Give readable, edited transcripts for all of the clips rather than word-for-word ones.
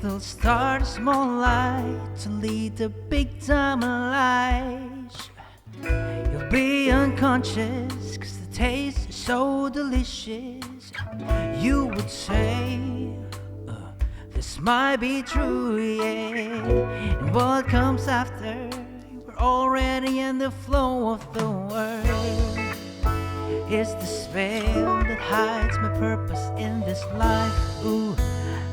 little start, small light to lead the big time life. You'll be unconscious, cause the taste is so delicious. You would say, this might be true, yeah. And what comes after, we're already in the flow of the world. It's this veil that hides my purpose in this life. Ooh,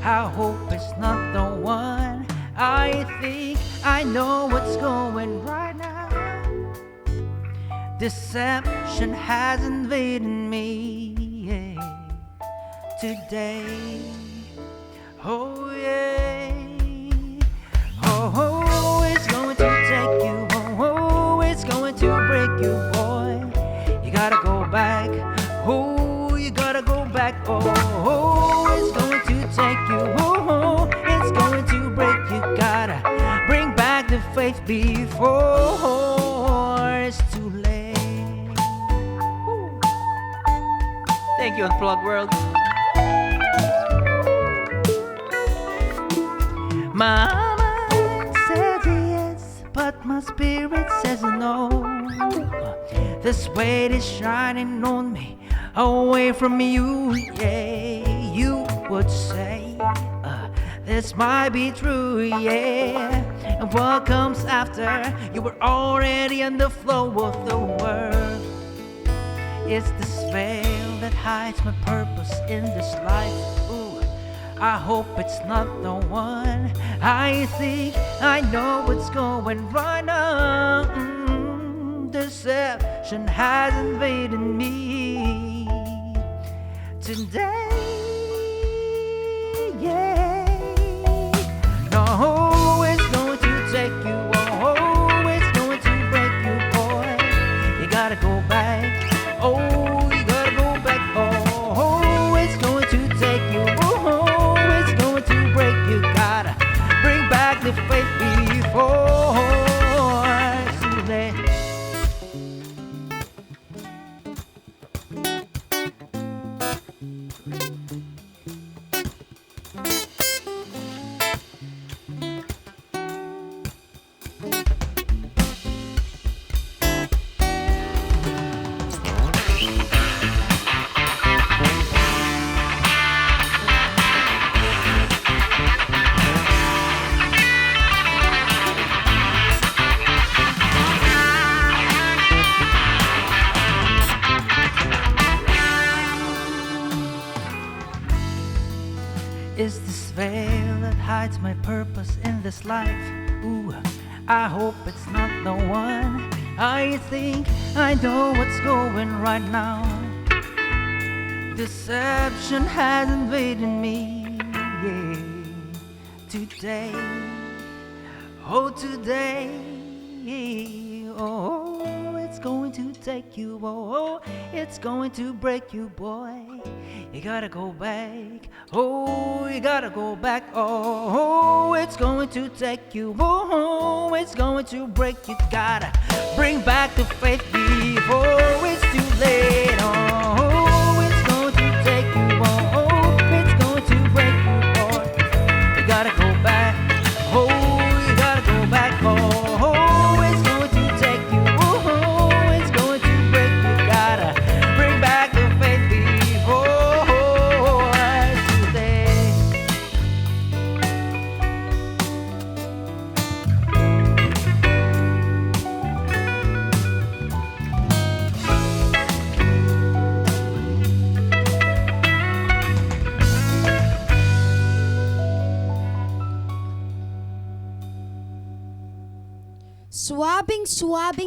I hope it's not the one. I think I know what's going right now. Deception has invaded me, yeah, today. Oh yeah. Oh, it's going to take you. Oh, it's going to break you, boy. You gotta go back. Oh, you gotta go back. Oh, it's going to take you. Oh, it's going to break you. Gotta bring back the faith before it's too late. Ooh. Thank you, Unplugged World. My mind says yes, but my spirit says no. This weight is shining on me, away from you, yeah. You would say, this might be true, yeah. And what comes after, you were already in the flow of the world. It's this veil that hides my purpose in this life. Ooh, I hope it's not the one. I think I know what's going right now. Deception has invaded me today, yeah. No, it's going to take you. Oh, it's going to break you, boy. You gotta go back. Oh, you gotta go back. Oh, it's going to take you. Oh, it's going to break you. Gotta bring back the faith before it's too late. Is this veil that hides my purpose in this life? Ooh, I hope it's not the one. I think I know what's going right now. Deception has invaded me, yeah, today. Oh, today. Oh, it's going to take you. Oh, it's going to break you, boy. You gotta go back. Oh, you gotta go back. Oh, it's going to take you. Oh, it's going to break you. Gotta bring back the faith before it's too late. Oh, it's going to take you. Oh, it's going to break you, boy. You gotta go back. Oh, you gotta go back. Oh, it's going to take you. Oh, it's going to break you. Gotta bring back the faith before it's too late.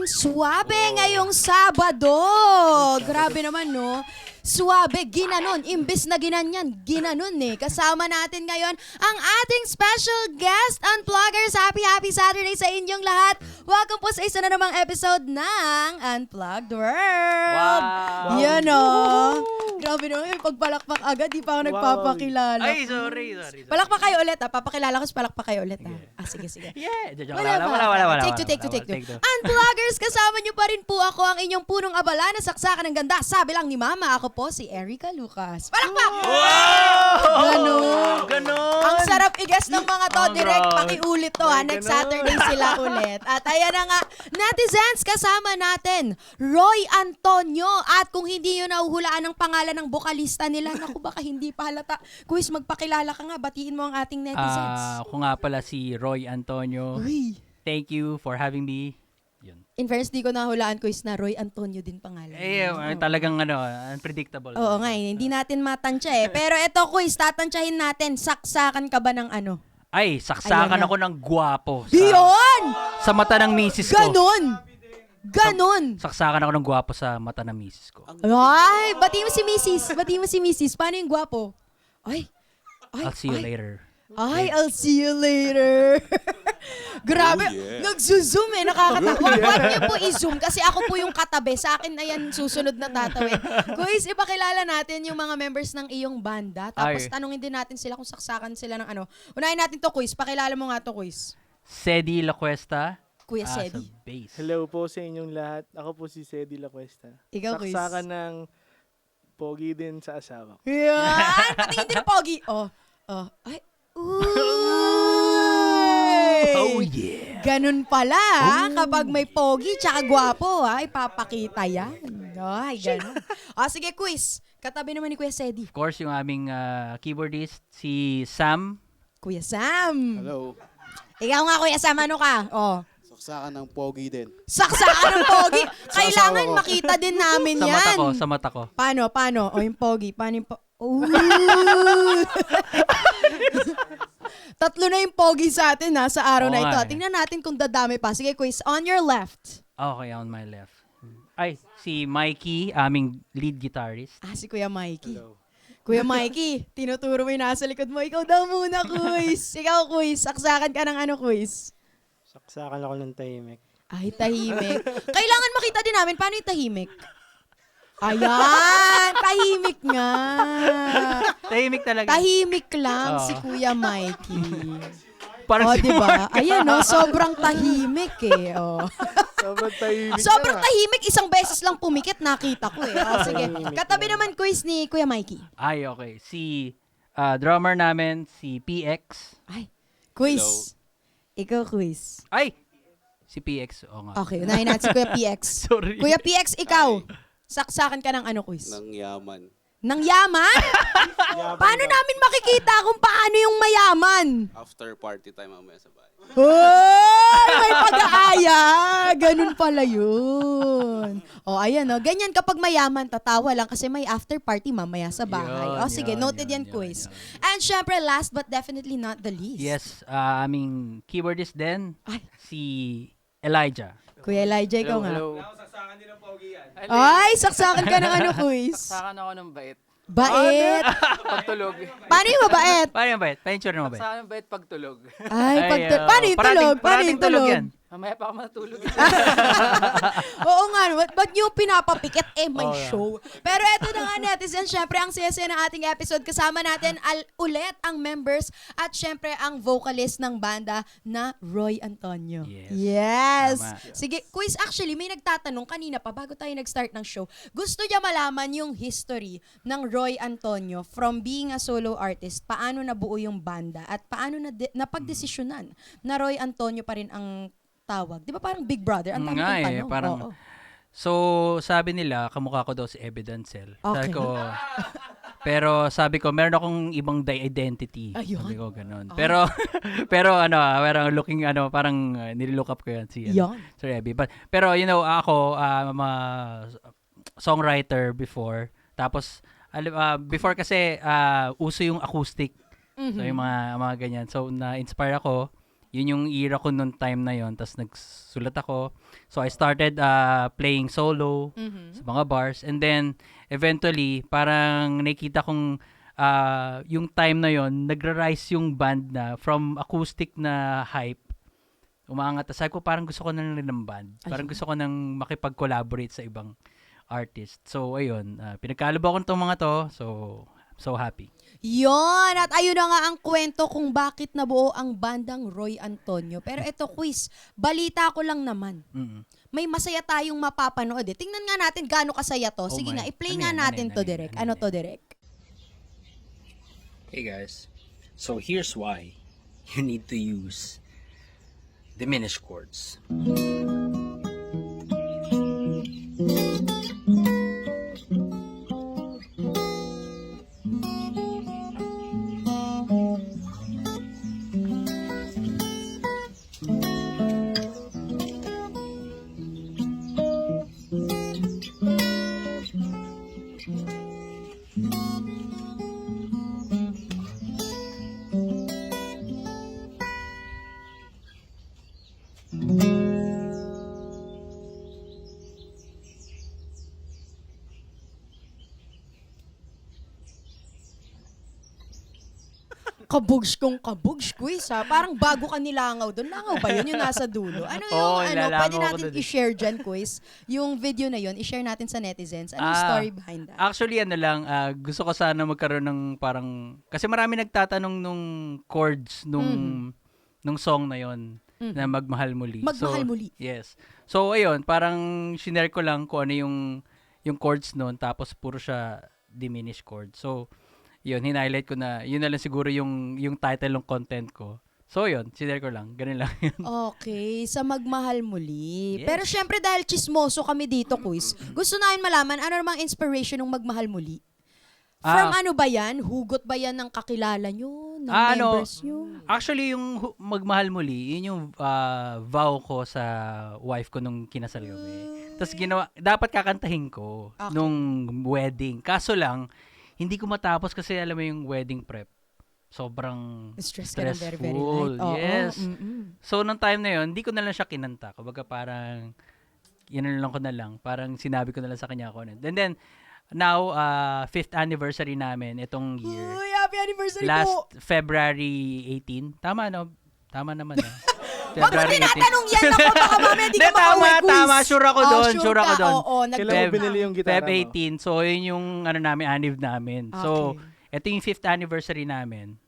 Suwabing ngayong Sabado. Grabe naman, no? Suwabe, ginanon. Imbes na ginanon eh. Kasama natin ngayon ang ating special guest, Unpluggers. Happy Saturday sa inyong lahat. Welcome po sa isa na namang episode ng Unplugged World. Wow. Yan, no? Grabe naman yung pagpalakpak agad, di pa ako nagpapakilala. Ay, sorry. Palakpak kayo ulit, Papakilala ko, palakpak kayo ulit, sige. Yeah. Wala. Wala. Take two. Unpluggers, kasama niyo pa rin po ako, ang inyong punong abala na saksakan ng ganda. Sabi lang ni Mama, ako po si Erica Lucas. Palakpak! Wow! Ganon! Ang sarap i-guess ng mga to. Ang Direct, grabe. pakiulit to ha. Next Saturday sila ulit. At ayan na nga, netizens, kasama natin, Roy Antonio. At kung hindi nyo nahuhulaan ang pangalan ng bokalista nila, naku, baka hindi pa halata. Quiz, magpakilala ka nga. Batiin mo ang ating netizens. Ako nga pala si Roy Antonio. Uy. Thank you for having me. Yun. In fairness, di ko nahulaan, Quiz, na Roy Antonio din pangalan. Talagang unpredictable. Oo nga, hindi natin matansya eh. Pero eto, Quiz, tatansyahin natin. Saksakan ka ba ng ano? Ay, saksakan Ayan na. ako ng gwapo. Yun! Sa mata ng misis ko. Ganon! Saksakan ako ng gwapo sa mata ng misis ko. Ay, bati mo si Mrs. Paano yung gwapo? Ay, I'll see you later. Ay, I'll see you later. Grabe, nagzo-zoom eh, nakakatawa. Huwag niyo po i-zoom kasi ako po yung katabi. Sa akin na yan susunod na tatawid. Guys, ipakilala natin yung mga members ng iyong banda. Tapos tanungin din natin sila kung saksakan sila ng ano. Unahin natin to, Quiz. Pakilala mo nga to, Quiz. Sedi La Cuesta. Kuya Sa Sedi. bass. Hello po sa inyong lahat. Ako po si Sedi La Cuesta. Ikaw, Quiz. Saksakan ng pogi din sa asawa ko. Yan! Patingin din ang pogi. Ay. Oh yeah. Ganun pala, kapag may pogi tsaka gwapo, ipapakita yan. Ay, ganun. Sige, Quiz. Katabi naman ni Kuya Sedi. Of course, yung aming keyboardist, si Sam. Kuya Sam. Hello. Ikaw nga, Kuya Sam, ano ka? Saksakan ng pogi din. Saksakan ng pogi. Kailangan asawa ko. makita din namin Sa yan. mata ko, sa mata ko. Paano? Yung pogi. Paano yung Tatlo na yung pogi sa atin sa araw na Oo ito. nga eh. Tingnan natin kung dadami pa. Sige, Quiz. On your left. Okay, on my left. Ay, si Mikey, aming lead guitarist. Si Kuya Mikey. Hello. Kuya Mikey, tinuturo mo yung nasa likod mo. Ikaw daw muna, Quiz. Ikaw, Quiz. Saksakan ka ng ano, Quiz? Saksakan ako ng tahimik. Ay, tahimik. Kailangan makita din namin. Paano yung tahimik? Ayan, tahimik nga. Tahimik talaga. Tahimik lang Oo. si Kuya Mikey. Parang si Diba? Ayan, sobrang tahimik eh. Sobrang tahimik Sobrang tahimik. Isang beses lang pumikit, nakita ko eh. Sige. Katabi naman Quiz ni Kuya Mikey. Ay, okay. Si drummer namin, si PX. Ay, Quiz. Ikaw, Quiz. Ay! Si PX. Oo nga. Okay, unahin natin si Kuya PX. Sorry. Kuya PX, ikaw. Saksakan ka ng ano, Quiz? Ng yaman. Ng yaman? Paano namin makikita kung paano yung mayaman? After party time mamaya sa bahay. Hoy! May pag-aaya! Ganun pala yun. Ayan ganyan kapag mayaman, tatawa lang kasi may after party mamaya sa bahay. Sige, noted yan, Quiz. And syempre, last but definitely not the least. Yes, aming keyboardist din, Ay. si Elijah. Kuya Elijah, ikaw nga. Hello. Ay, saksakan ka ng ano, Quiz? Saksakan ako ng bait. Bait. Pagtulog. Paano yung mabait? Paano yung bait? Paano yung tsura ng bait? Saksakan ng bait pagtulog. Paano yung tulog? Paano yung tulog? yan. Mamaya pa ako matulog. Oo nga, ba't nyo pinapapikit? May Oo, show. Pero eto na nga, netizen, syempre ang saya-saya ng ating episode. Kasama natin ulit ang members at syempre ang vocalist ng banda na Roy Antonio. Yes. Tama. Sige, Quiz, actually, may nagtatanong kanina pa bago tayo nag-start ng show. Gusto niya malaman yung history ng Roy Antonio from being a solo artist, paano nabuo yung banda at paano napagdesisyonan na Roy Antonio pa rin ang tawag. Di ba parang Big Brother? Ang dami kong tanong. Parang, Oo. so, sabi nila, kamukha ko daw si Evidencel. Okay. Pero sabi ko, meron akong ibang identity. Ayun. Sabi ko, ganun. Pero, parang looking, parang nilook up ko yan si Yan. Ebby. Pero, ako, I'm a songwriter before. Tapos, before kasi, uso yung acoustic. So, yung mga ganyan. So, na-inspire ako. Yun yung era ko noong time na yon. Tapos nagsulat ako. So I started playing solo sa mga bars. And then, eventually, parang nakita kong yung time na yon nagra-rise yung band na from acoustic na hype. Umaangat. Sabi ko, parang gusto ko na rin ng band. Parang gusto ko nang makipag-collaborate sa ibang artist. So, ayun. Pinagkaloob ako nitong mga to. So happy. Yon, at ayun na nga ang kwento kung bakit nabuo ang bandang Roy Antonio. Pero ito, quiz, balita ko lang naman. Mm. May masaya tayong mapapanood eh. Tingnan nga natin gaano kasaya to. Oh Sige my. nga, i-play Ano nga yan? natin Ano to, yan? Direk. Ano Ano yan? to, Direk? Hey guys, so here's why you need to use diminished chords. Kabugs kong kabugs, quiz ha. Parang bago ka nilangaw doon. Langaw ba yun yung nasa dulo? Ano yung Oo, ano, lalangaw pwede ako natin dun eh. i-share dyan, quiz? Yung video na yun, i-share natin sa netizens. Anong Ah, story behind that? Actually, gusto ko sana magkaroon ng parang, kasi marami nagtatanong nung chords nung song na yon na Magmahal Muli. Magmahal Muli. Yes. So, ayun, parang shinare ko lang kung ano yung chords nun, tapos puro siya diminished chords. So, yun, hinighlight ko na, yun na lang siguro yung title ng content ko. So, yun, sinare ko lang. Ganun lang yun. Okay, sa Magmahal Muli. Yes. Pero syempre dahil chismoso kami dito, quiz, gusto namin malaman ano namang inspiration ng Magmahal Muli? From ano ba yan? Hugot ba yan ng kakilala nyo? Ng members nyo? Actually, yung Magmahal Muli, yun yung vow ko sa wife ko nung kinasal kami. Tapos dapat kakantahin ko Okay. nung wedding. Kaso lang, hindi ko matapos kasi alam mo yung wedding prep. Sobrang Stress ka ng very, very stressful. light. Oo, Yes. mm-mm. So, nung time na yun, hindi ko na lang siya kinanta. Kumbaga parang, lang ko na lang. Parang sinabi ko na lang sa kanya ako. And then, now, 5th anniversary namin itong year. Uy, happy anniversary Last po! February 18. Tama, no? Tama naman, no? Bakit mo tinatanong yan? Ako, baka mamaya di ka Hindi, makauwi, quiz. tama. Sure ako doon. Sure ako doon. Oo, Kailan mo binili yung gitara Feb mo? 18. So, yun yung namin, anniv namin. So, ito yung 5th anniversary namin.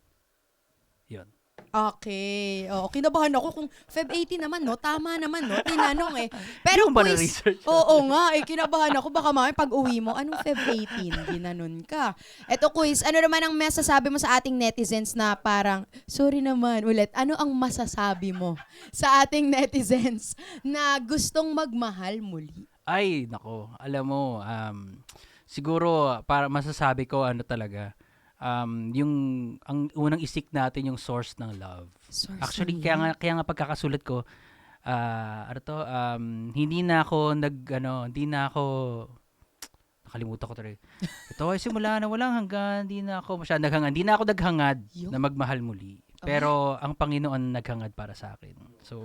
Yun. Okay. Oo, kinabahan ako kung Feb 18 naman, no? Tama naman, no? Tinanong eh. Pero Yung ba quiz, na-research? oo nga, eh. Kinabahan ako. Baka mamaya pag uwi mo, anong Feb 18? Ginanon ka. Eto, quiz, ano naman ang masasabi mo sa ating netizens na parang, sorry naman, ulit, ano ang masasabi mo sa ating netizens na gustong magmahal muli? Ay, nako. Alam mo, siguro, para masasabi ko, ano talaga, ang unang isik natin yung source ng love. Source Actually, ng kaya nga pagkakasulat ko, hindi na ako nakalimutan ko talaga. Ito ay simula na walang hanggan, hindi na ako naghangad Yun. na magmahal muli. Pero ang Panginoon naghangad para sa akin. So,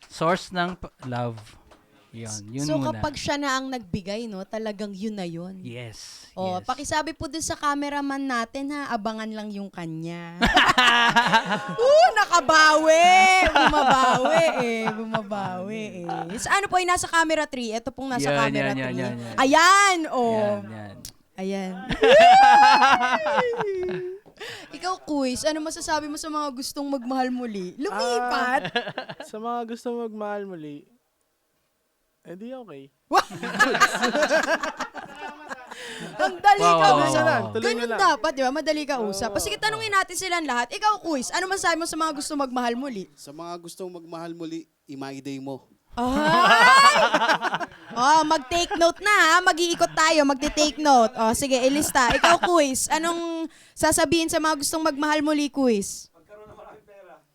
source ng love. Yun So muna. kapag siya na ang nagbigay, no, talagang yun na yun. Yes. Oh, yes. pakisabi po dun sa cameraman natin ha, abangan lang yung kanya. Nakabawi! Bumabawi eh. So, ano po, yung nasa camera 3. Ito pong nasa Yan, camera 3. yan. Ayan! Oh. Yan. Ayan. Ikaw, quiz, ano masasabi mo sa mga gustong magmahal muli? Lumipat! Sa mga gusto magmahal muli, di okay. Ang dali Wow, ka wow, usap. wow. Tuloy Ganun mo lang. dapat, di ba? Madali ka usap. Sige, tanungin natin silang lahat. Ikaw, quiz, ano masasabi mo sa mga gustong magmahal muli? Sa mga gustong magmahal muli, i-my-day mo. Ay! Mag-take note na ha. Mag-iikot tayo, magte-take note. Sige, ilista. Ikaw, quiz, anong sasabihin sa mga gustong magmahal muli, quiz?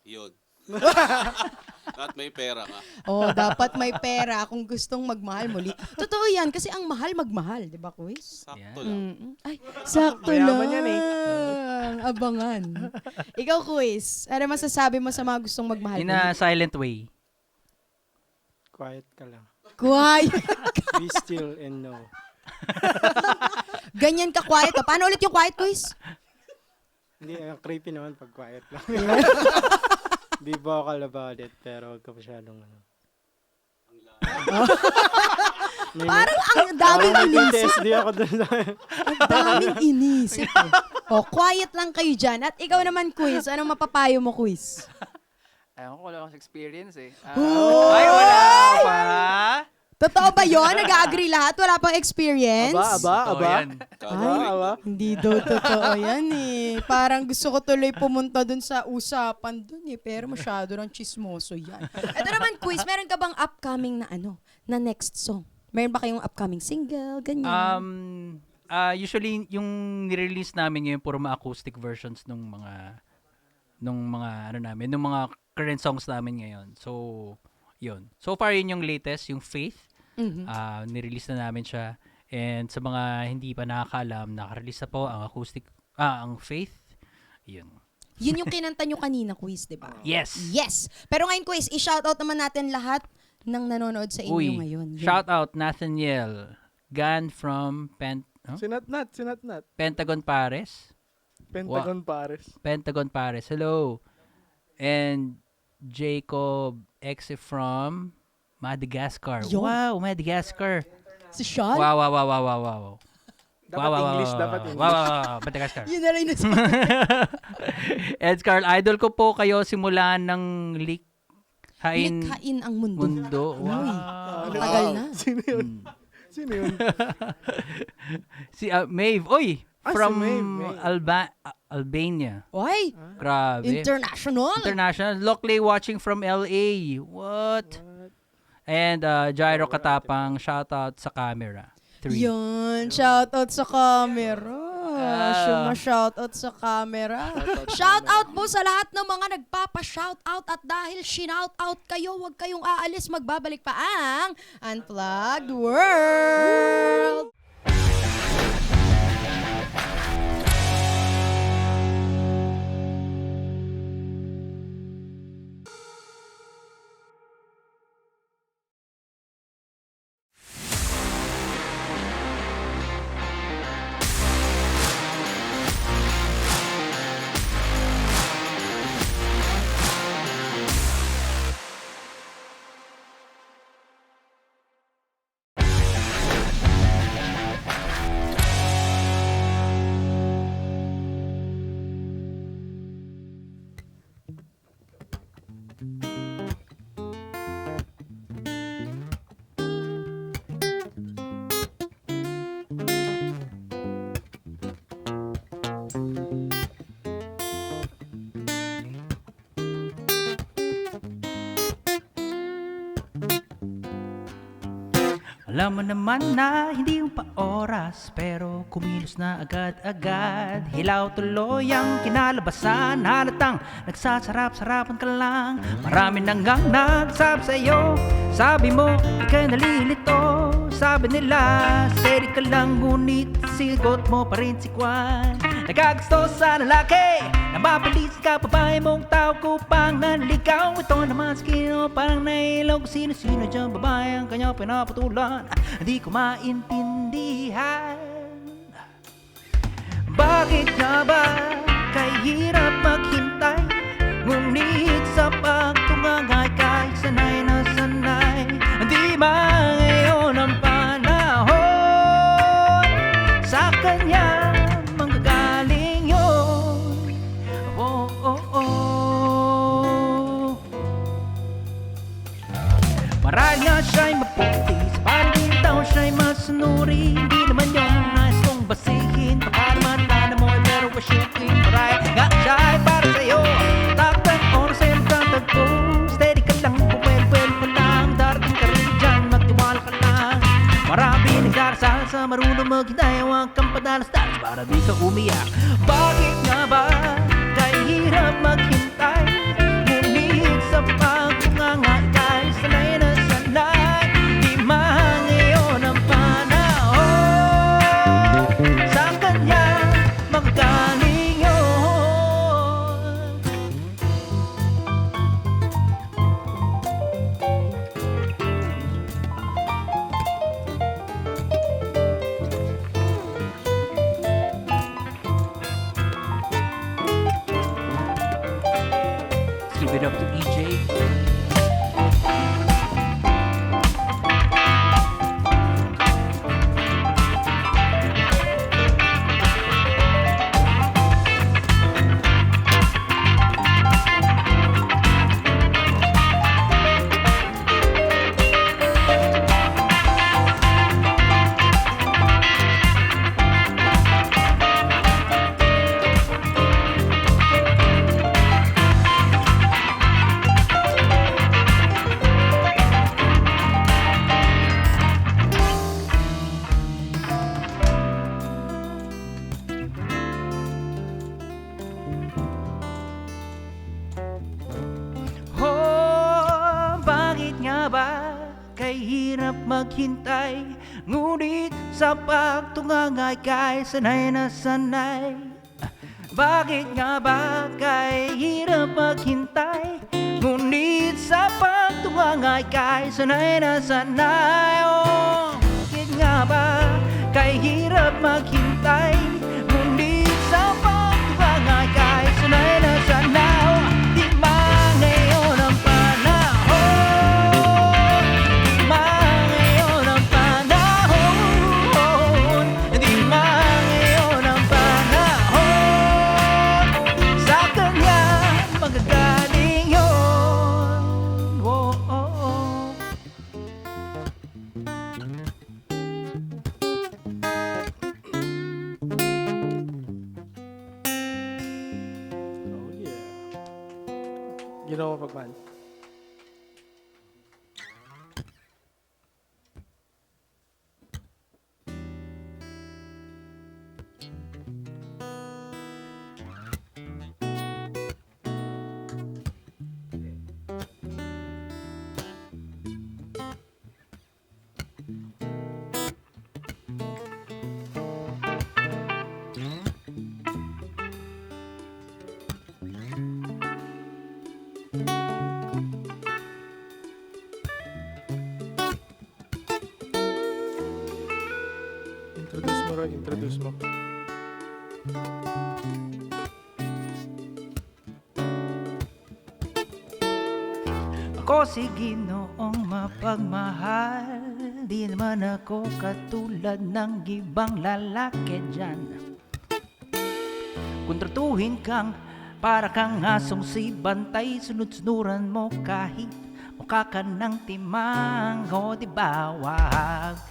Yun. At may pera ka. Dapat may pera kung gustong magmahal muli. Totoo yan, kasi ang mahal magmahal, di ba, quiz? Sakto lang. Ay, sakto Mayaman lang. yan eh. Abangan. Ikaw, quiz, ano masasabi mo sa mga gustong magmahal In muli? a silent way. Quiet ka lang. Quiet. Be still and know. Ganyan ka quiet. Paano ulit yung quiet, quiz? Hindi, creepy naman pag quiet lang. Be vocal about it, pero huwag ka masyadong Parang ang daming Parang inisip. PTSD ako dun sa... Ang daming inisip. O, quiet lang kayo dyan. At ikaw naman, Quiz. Anong mapapayo mo, Quiz? Ayun ko, wala akong experience eh. Ay, wala pa. Totoo ba yun? Nag-agree lahat? Wala pang experience? Totoo yan. Hindi daw totoo yan eh. Parang gusto ko tuloy pumunta dun sa usapan dun eh. Pero masyado ng chismoso yan. Ito naman, Quiz. Meron ka bang upcoming na na next song? Meron ba kayong upcoming single? Ganyan. Usually, yung nirelease namin ngayon, puro mga acoustic versions nung mga current songs namin ngayon. So, yun. So far, yun yung latest, yung Faith. Nirelease na namin siya. And sa mga hindi pa nakakaalam, nakarelease na po ang ang Faith. Yun. Yun yung kinanta nyo kanina, Quiz, di ba? Yes! Yes! Pero ngayon, Quiz, i-shoutout naman natin lahat ng nanonood sa inyo ngayon. Yun. Shout out Nathaniel Gan from Sinatnat. Pentagon Pares. Pentagon Pares. Hello. And Jacob Exe from Madagascar. Yo. Wow, Madagascar. Si Sean? Wow. Dapat English. Wow, Madagascar. Yun na rin nasabi. Ed Carl, idol ko po kayo simula ng Likhain Likhain ang mundo. Wow. Tagal na. Sino yun? Si Maeve. Oy! Si From Maeve. Albania. Oy! Grabe. International. Locally watching from LA. What? And Jairo Katapang, shout out sa camera. 3. Yun, shoutout sa camera. Shoutout sa camera. Shoutout po sa lahat ng mga nagpapa-shoutout at dahil shoutout kayo, huwag kayong aalis, magbabalik pa ang Unplugged World. Alam mo naman na hindi yung pa-oras, pero kumilos na agad-agad. Hilaw tuloy ang kinalabasan, halatang nagsasarap-sarapan ka lang. Marami nang nagsabi sa'yo, sabi mo ika'y nalilito. Sabi nila, steady ka lang, ngunit sigot mo pa rin si Kwan. Nagkagusto sa lalaki, napapabilis ka, babae mong tao ko pang nanligaw. Ito naman sa kino, parang nailaw kung sino-sino dyan babae ang kanyang pinapatulan. Hindi ko maintindihan, bakit nga ba kay hirap maghintay? Ngunit sa pagtungangay kahit sanay na sanay, di ba ngayon ang panahon? Sa kanya manggagaling yun. Oh, oh, oh. Marahil nga siya'y maputi, sa paligid daw siya'y masunuri. Hindi naman yun nais kong basihin, baka naman plano mo ay pero wasyukin. Marahil nga siya'y para sa'yo, takbang oras ay magtatagpo. Steady ka lang, puwel-puwel ka lang, darating ka rin dyan, magtiwala ka lang. Marami nagdarasal sa marunong maghintay, huwag kang padalas-dalas para di ka umiyak. Bakit nga ba kay hirap maghintay? Ngunit sa pagtunganga ika'y sanay na sanay. Di man ngayon ang panahon, sa kanya magagaling yun. Let's give it up to EJ. kay hirap maghintay, ngunit sa pagtungangay kay sanay na sanay. Bakit nga ba kay hirap maghintay, ngunit sa pagtungangay kay sanay na sanay? Oh, bakit nga ba kay hirap maghintay, ngunit sa pagtungangay kay sanay na sanay? Oh, di ba ngayon ang panahon? Di ba ngayon ang panahon? Di ba ngayon ang panahon? Sa kanya magagaling yun. Oh, oh, oh. Oh yeah. Ginawa pagmahal. Introduce mo, Roy. Introduce mo. Ako si Ginoong mapagmahal, di naman ako katulad ng ibang lalaki dyan. Kung tratuhin kang para kang asong si bantay, sunod-sunuran mo kahit mukha ka ng timang. O di ba wag?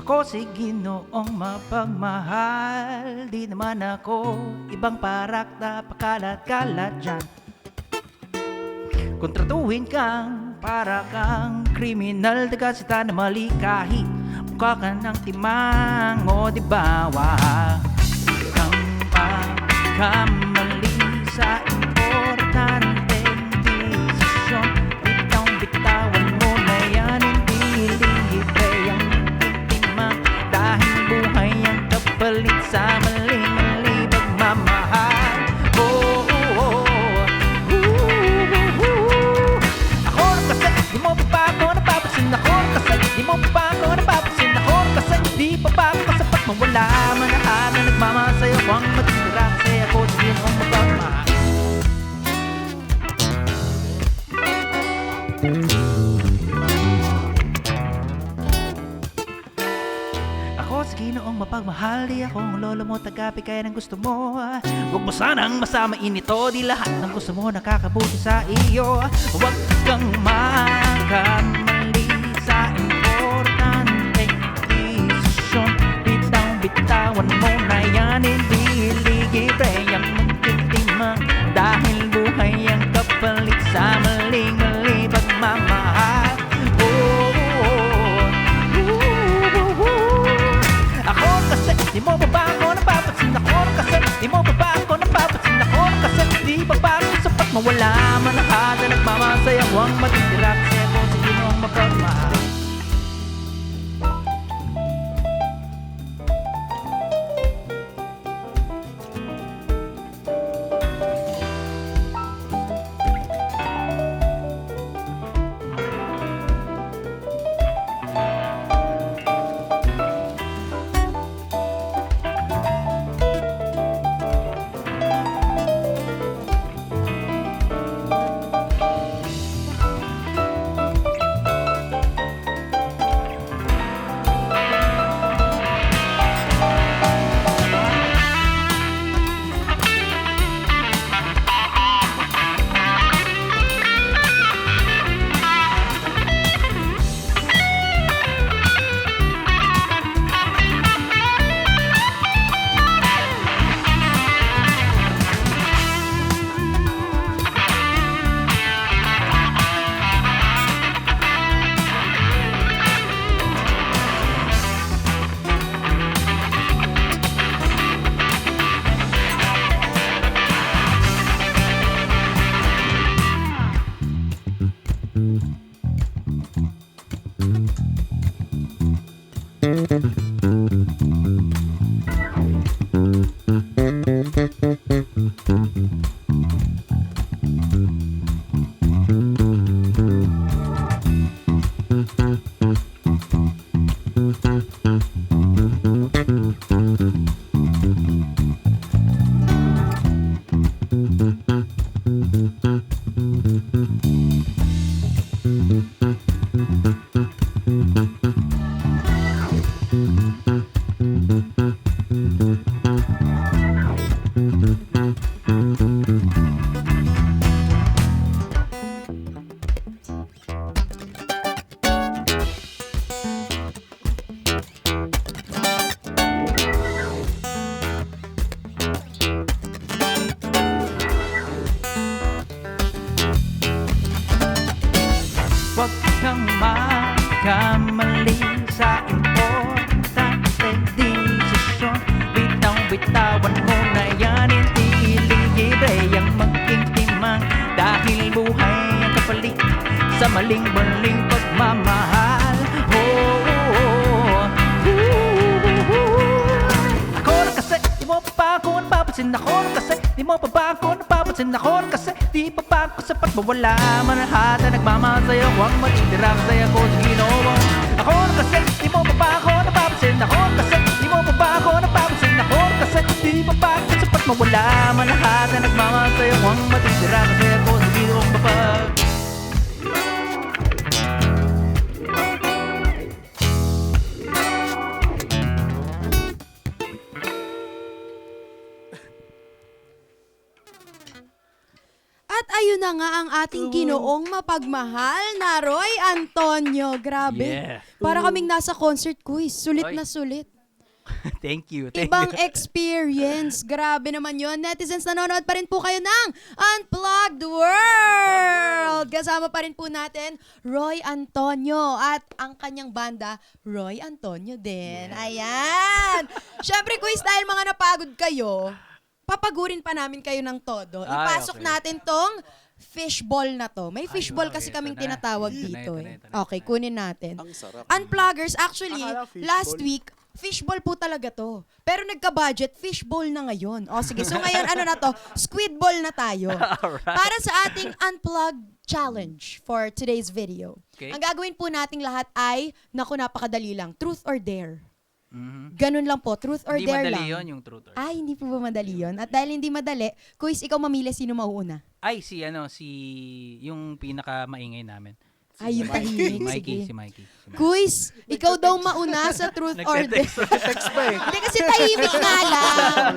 Ako si Ginoong mapagmahal, di naman ako ibang parak na pakalat-kalat dyan. Kung tratuhin kang para kang kriminal, taga-sita na mali kahit mukha ka ng timang. O di ba wag kang pagkamali sa importanteng desisyon. Bitaw-bitawan mo na yan, hindi libre ang intima, dahil buhay ang kapalit sa mali-mali pagmamahal. Oh, oh, oh. Ako kasi di mo pa ako napapansin. Ako kasi di mo pa ako napapansin. Ako kasi di pa ba ako kasapat, mawala man lahat na nagmamasayo ko ang matitira, kasi ako si Ginoong mapagmahal. Ako si Ginoong mapagmahal, di akong lolo mo, tagapi kaya ng gusto mo. Huwag mo sanang masamain ito, di lahat ng gusto mo nakakabuti sa iyo. Huwag kang makamali sa importanteng desisyon. Bitaw-bitawan mo na yan, hindi libre ang magtintima, dahil buhay ang kapalit sa maling-mali pagmamahal. Ako kasi di mo pa ba ako napapansin. Ako kasi di mo pa ba ako napapansin. Ako kasi di pa ba ako sapat, mawala man lahat na nagmamasaya ko ang matitira, kasi ako si Ginoong mapagmahal. Huwag kang magkamali sa importante desisyon. Bitaw-bitawan mo na yan, hindi libre ang maging timang. Dahil buhay ang kapalit sa maling-maling pagmamahal. Oh, oh, oh. Ako na kasi, di mo pa ako napapansin. Ako na kasi, di mo pa ba ako napapansin. Ako na kasi, di pa ba ako sapat. Mawala man ang lahat na nagmamahal sa'yo. Huwag matitira kasi ako sa Ginoo. Ako na kasi, di mo pa ba ako napapansin. Ako na kasi, di mo pa ba ako napapansin. Ako na kasi, di pa ba ako sapat. Mawala man ang lahat na nagmamahal sa'yo. Huwag matitira kasi ako sa Ginoong mapag. At ayun na nga ang ating ginoong mapagmahal na Roy Antonio. Grabe. Yeah. Para kaming nasa concert quiz. Sulit Oy. na sulit. Thank you. Ibang experience. Grabe naman yun. Netizens, nanonood pa rin po kayo ng Unplugged World. Kasama pa rin po natin Roy Antonio at ang kanyang banda, Roy Antonio din. Ayan. Syempre, quiz, dahil mga napagod kayo, papagurin pa namin kayo ng todo. Ay, Ipasok okay. natin tong fishball na to. May fishball kasi ito kaming na. tinatawag Ito na, dito. ito na, Eh. ito na. Okay, kunin natin. Ang sarap. Unpluggers, actually, Akala fishball. last week, fishball po talaga to. Pero nagka-budget, fishball na ngayon. O sige, so ngayon ano na to? Squidball na tayo. Para sa ating Unplugged Challenge for today's video. Okay. Ang gagawin po nating lahat ay, naku, napakadali lang, truth or dare. Mhm. Ganun lang po, truth or Hindi dare madali lang. yun yung truth or dare. Ay, hindi po ba madali yun? At dahil hindi madali, quiz, ikaw mamili sino mauuna. Ay, si yung pinaka-maingay namin. Ay, yung tahimik. Sige. Si Mikey. Quiz, ikaw daw mauna sa truth or dare. Text pa eh. Hindi kasi tahimik nga lang.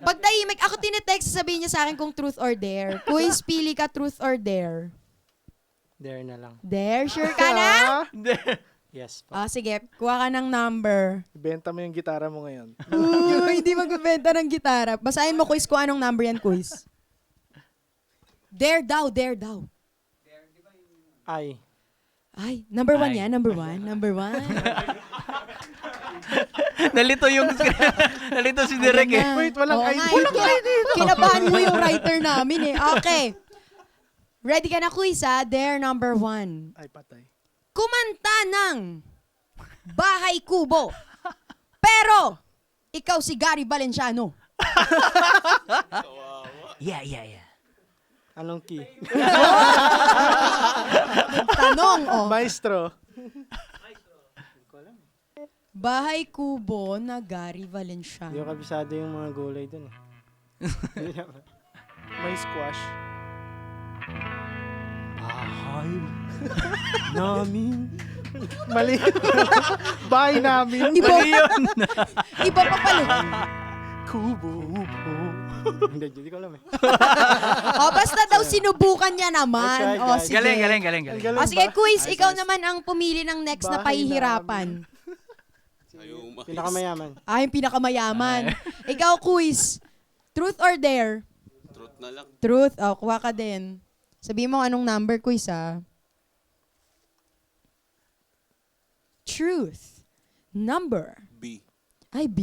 Pag tahimik, ako tinetext, sabihin niya sa akin kung truth or dare. Quiz, pili ka truth or dare. There na lang. Dare, sure ka na? Yes po. Ah, sige, kuha ka ng number. Ibenta mo yung gitara mo ngayon. Hindi magbebenta ng gitara. Basahin mo, quiz, kung anong number yan, quiz. Dare daw, dare daw. Ay. Ay, number one Ay. yan, number one, number one. Nalito nalito si Derek eh. Wait, walang Oo ID. nga, kinabahan mo yung writer namin eh. Okay. Ready ka na, quiz, ha? Dare number one. Ay, patay. Kumanta ng Bahay Kubo. Pero, ikaw si Gary Valenciano. Yeah. Anong key? Tanong, oh. Maestro. Bahay Kubo na Gary Hindi ko Valenciano. kabisado yung mga gulay dun eh. May squash. Bahay namin. Mali. Bahay namin. Iba, iba pa pala. Kubo. Hindi ko alam eh. Oh, basta daw sinubukan niya naman. I tried, Oh, guys. sige. Galing. Ang galing Oh, sige, ba? quiz, ikaw naman ang pumili ng next na Bahay pahihirapan. Ayaw umayos. Pinakamayaman. Ah, yung pinakamayaman. Ikaw, quiz. Truth or dare? Truth na lang. Truth. Oh, kuha ka din. Sabihin mo anong number, quiz, ha? Truth. Number. B. Ay, B?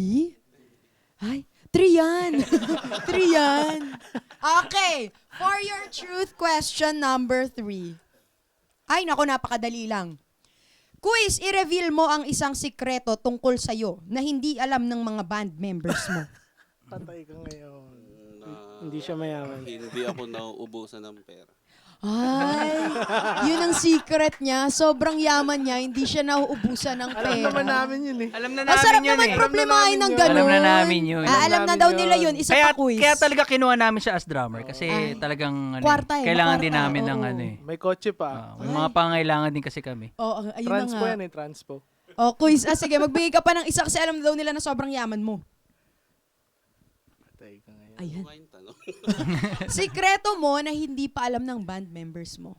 Ay, 3 yan. 3 yan. Okay. For your truth question number 3. Ay, naku, napakadali lang. Quiz, i-reveal mo ang isang sikreto tungkol sa'yo na hindi alam ng mga band members mo. Patay ka ngayon. Hindi siya mayaman. Hindi ako nauubusan ng pera. Ay, yun ang secret niya. Sobrang yaman niya, hindi siya nauubusan ng pera. Alam naman namin yun eh. Alam na Ang namin sarap yun naman eh. problemahin ng Alam ganun. Alam na namin yun. Ah, alam na Alam daw namin nila yun. yun. Isa Kaya, pa quiz. kaya talaga kinuha namin siya as drummer kasi Ay. talagang ano, Kwarta eh, kailangan makwarta, din namin ng oo. ano eh. May kotse pa. May mga pangailangan din kasi kami. Oo, ayun Transpo na nga. yan eh, transpo. Oh, quiz. Ah, sige, magbigay ka pa ng isa kasi alam daw nila na sobrang yaman mo. Patay ka ngayon. Ayan. Ano yung tanong? Sikreto mo na hindi pa alam ng band members mo.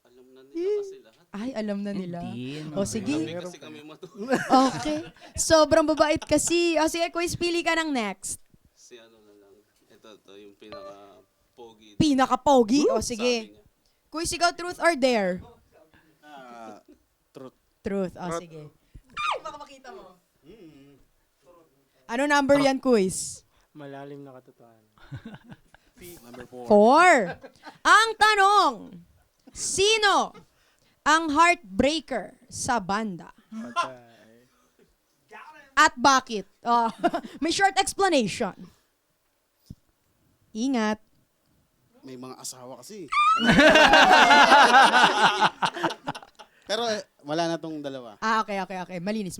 Alam na nila kasi lahat. Ay, alam na nila. Hindi, O, no. sige. Kami kasi kami matulog. Okay. Sobrang babait kasi. O, sige, quiz, pili ka ng next. Si ano na lang. Ito yung pinaka-pogi. Pinaka-pogi. O, Sabi sige. niya. Kuy, sigaw, truth or dare? Truth. Truth. Sige. Ay, baka makita mo. Ano number yan, Kuis? Malalim na katotohanan. Number 4. 4. Ang tanong, sino ang heartbreaker sa banda? Patay. At bakit? May short explanation. Ingat. May mga asawa kasi. Pero wala na tong dalawa. Okay. Malinis.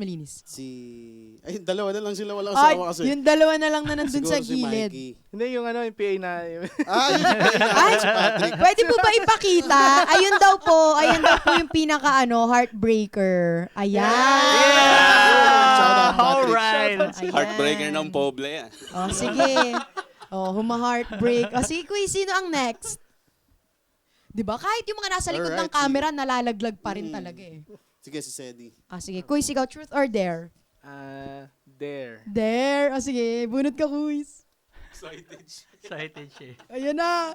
Ay, dalawa na lang sila walang Ay, asawa kasi. yung dalawa na lang na nandun Siguro sa si gilid. Mikey. Hindi, yung PA na. Yun. Ay, Si Patrick. pwede po ba ipakita? Ayun daw po yung pinaka heartbreaker. Ayan. Shout out, Patrick. Alright. Ayan. Heartbreaker ng poble yan. Sige. Huma-heartbreak. Sige, Kuy, sino ang next? 'Di ba? Kahit yung mga nasa likod ng Alright, camera, nalalaglag pa rin talaga eh. Sige, si Sedi. Sige. Kuy, sigaw, truth or dare? Dare. Dare. Sige. Bunot ka, Kuy. Excited siya. Ayan na.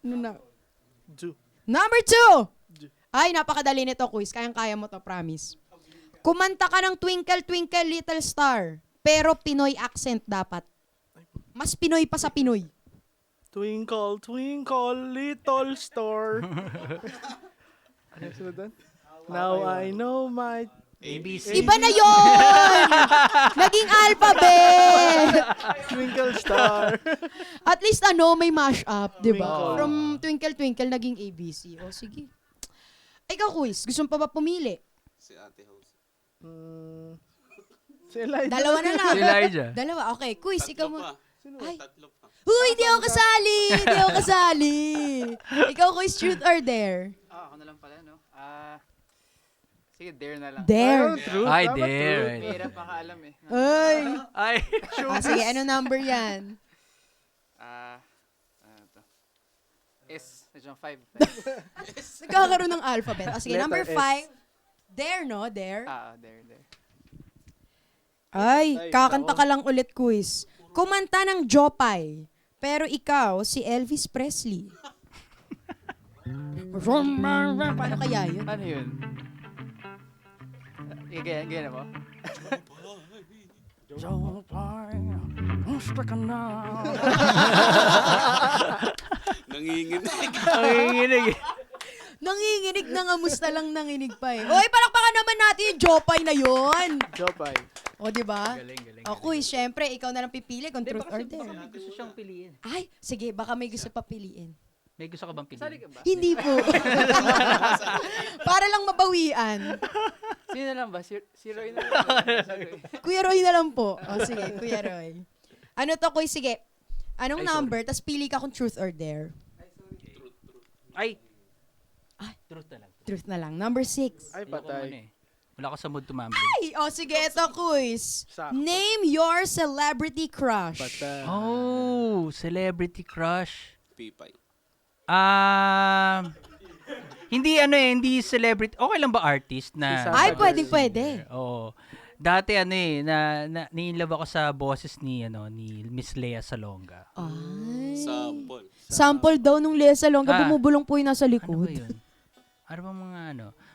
Ano na? Ju. Number 2. Ay, napakadali nito, Kuy. Kayang-kaya mo to, promise. Kumanta ka ng Twinkle, Twinkle, Little Star. Pero Pinoy accent dapat. Mas Pinoy pa sa Pinoy. Twinkle, twinkle, little star. Ano yung sunod doon? Now I know my... ABC. Iba na yon. Naging alphabet. Twinkle star. At least may mash-up, di ba? Twinkle. From Twinkle Twinkle, naging ABC. Sige. Ikaw, Quiz, gusto mo pa ba pumili? Si Ate Jose. Si Elijah. Dalawa na lang. Si Elijah. Dalawa, okay. Quiz, ikaw mo. Pa. Ay. Tatlo pa. Huy, hindi ako kasali. Ikaw, Quiz, truth or dare? Ako na lang pala, no? Sige, dare na lang. Dare. Truth. Ay, Dapat dare. truth. Mahirap makaalam eh. Ay. Ay. Sige, ano number yan? Ano to? S. Medyo 5. Nagkakaroon ng alphabet. Sige, Letter number S. 5. Dare, no? Dare. Dare. Ay, Ay, kakanta nako. ka lang ulit, Quiz. Kumanta ng Jopay, pero ikaw, si Elvis Presley. Paano kaya yun? Ano yun? Ganyan ako? Nanginginig. Nanginginig. Nanginginig na ngamusta lang nanginig pa eh. Oy, palakpakan naman natin yung Jopay na yun. Jopay. O, di ba? Galing. O, Quiz, syempre, ikaw na lang pipili kung truth or Baka dare. gusto siyang piliin. Ay, sige, baka may gusto pa piliin. May gusto ka bang piliin? Sali ka ba? Hindi po. Para lang mabawian. Sino na lang ba? Si Roy na lang. Kuya Roy na lang po. O, sige, Kuya Roy. Ano to, Kuy? Sige. Anong number? Tapos pili ka kung truth or dare. Ay. Ay. Truth na lang. Truth na lang. Number 6. Ay, Ayoko patay. muna eh. Wala ka sa mood tumambling. Ay, sige, ito, quiz. Sakto. Name your celebrity crush. Patay. Oh, celebrity crush. Pipay. Hindi celebrity. Okay lang ba artist na? Si Ay, Sasha pwede. Oo. Dati ni-inlove ako sa boses ni Miss Lea Salonga. Ay. Sample. Sample daw nung Lea Salonga, bumubulong po yung nasa Ano likod. ba 'yun? Ano bang mga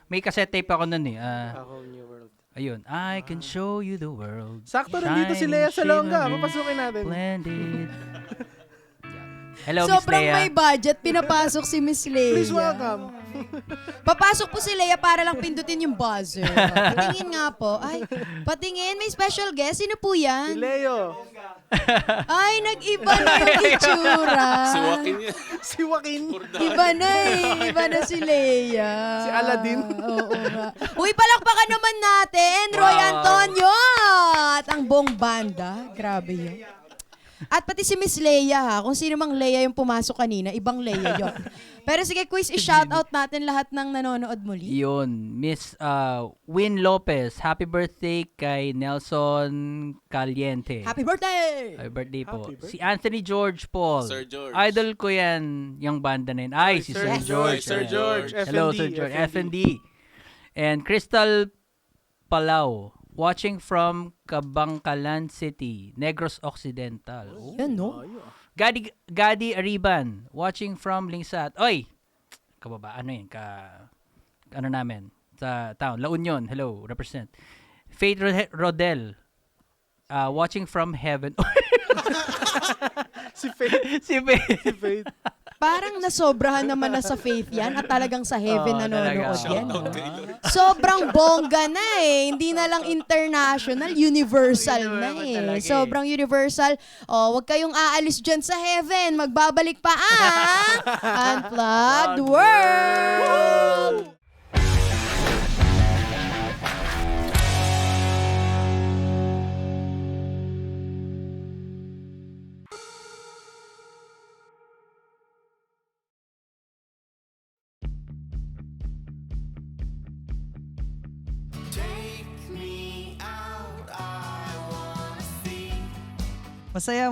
May cassette tape ako noon eh. A Whole New World. Ayun. I can show you the world. Sakto nandito si Lea Salonga. Papasukin natin. Splendid. Hello, Sobrang Miss Lea. may budget, pinapasok si Miss Lea. Please welcome. Papasok po si Lea para lang pindutin yung buzzer. Patingin nga po. Ay, patingin. May special guest. Sino po Si yan? Leo. Ay, nag-iba na yung itsura. Si Joaquin yan. Si Joaquin. Iba na eh. Iba na si Lea. Si Aladdin. Oo nga. Uy, palakpakan naman natin, Roy Wow. Antonio! At ang buong banda. Grabe yun. At pati si Miss Lea ha. Kung sino mang Lea yung pumasok kanina, ibang Lea yun. Pero sige, quiz, i-shoutout natin lahat ng nanonood muli. Yun, Miss Win Lopez. Happy birthday kay Nelson Caliente. Happy birthday! Happy birthday po. Happy birthday. Si Anthony George Paul. Sir George. Idol ko yan, yung banda na yun. Ay, si Sir Yes. George. Sir George. Hello, FND, Sir George. FND. FND. And Crystal Palau. Watching from Cabangcalan City, Negros Occidental. Oh. Yan, no? Gadi Ariban. Watching from Lingsat. Oy, kababa, ano yun, ano namin, sa town. La Union, hello, represent. Faith Rodel, watching from heaven. Si Faith. Si Faith. Si Faith. Parang nasobrahan naman na sa faith yan at talagang sa heaven Oo, nanonood talaga. yan. Shoutout no? kay Lord. Sobrang bongga na eh. Hindi na lang international, universal na Universal eh. talaga eh. Sobrang universal. Oh, wag kayong aalis dyan sa heaven. Magbabalik pa ang Unplugged World!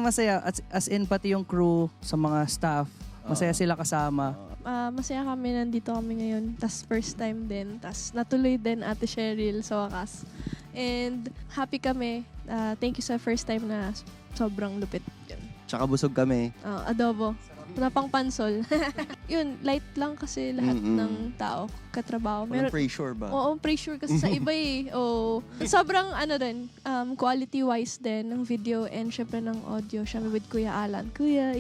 Masaya. As in, pati yung crew sa mga staff. Masaya sila kasama. Masaya kami, nandito kami ngayon. Tas first time din. Tas natuloy din Ate Cheryl sa wakas. And happy kami. Thank you sa first time na sobrang lupit. Yun. Tsaka busog kami. Adobo. Na pang pansol. Yun, light lang kasi lahat ng tao katrabaho. Walang pressure ba? Oo, pressure kasi sa iba eh. Oo. Sobrang quality-wise din ng video and syempre ng audio. Syempre with Kuya Alan. Kuya,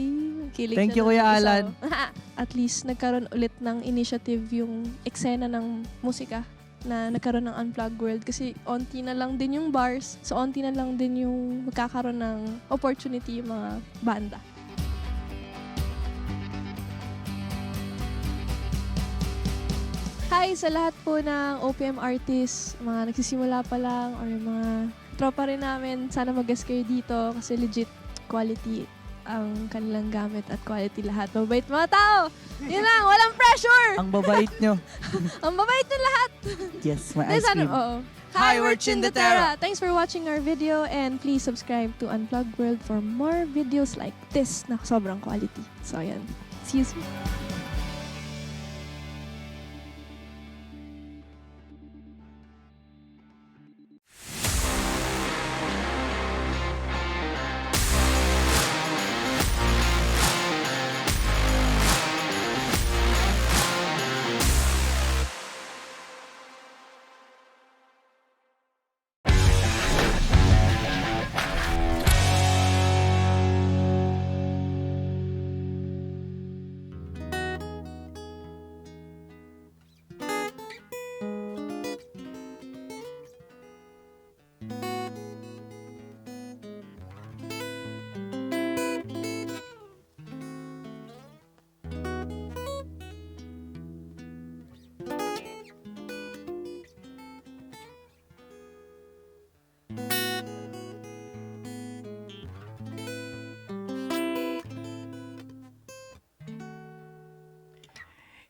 kilig Thank siya you, ng Kuya isa. Alan. At least nagkaroon ulit ng initiative yung eksena ng musika na nagkaroon ng Unplugged World kasi onti na lang din yung bars. So onti na lang din yung magkakaroon ng opportunity yung mga banda. Hi sa lahat po ng OPM artists, mga nagsisimula pa lang or mga tropa rin namin. Sana mag-guest kayo dito kasi legit quality ang kanilang gamit at quality lahat. Mabait mga tao! Yun lang, walang pressure! Ang babait nyo. Ang babait na lahat! Yes, may Dahil ice cream. Hi, we're Chindetera! Thanks for watching our video and please subscribe to Unplugged World for more videos like this na sobrang quality. So, ayan. See you soon.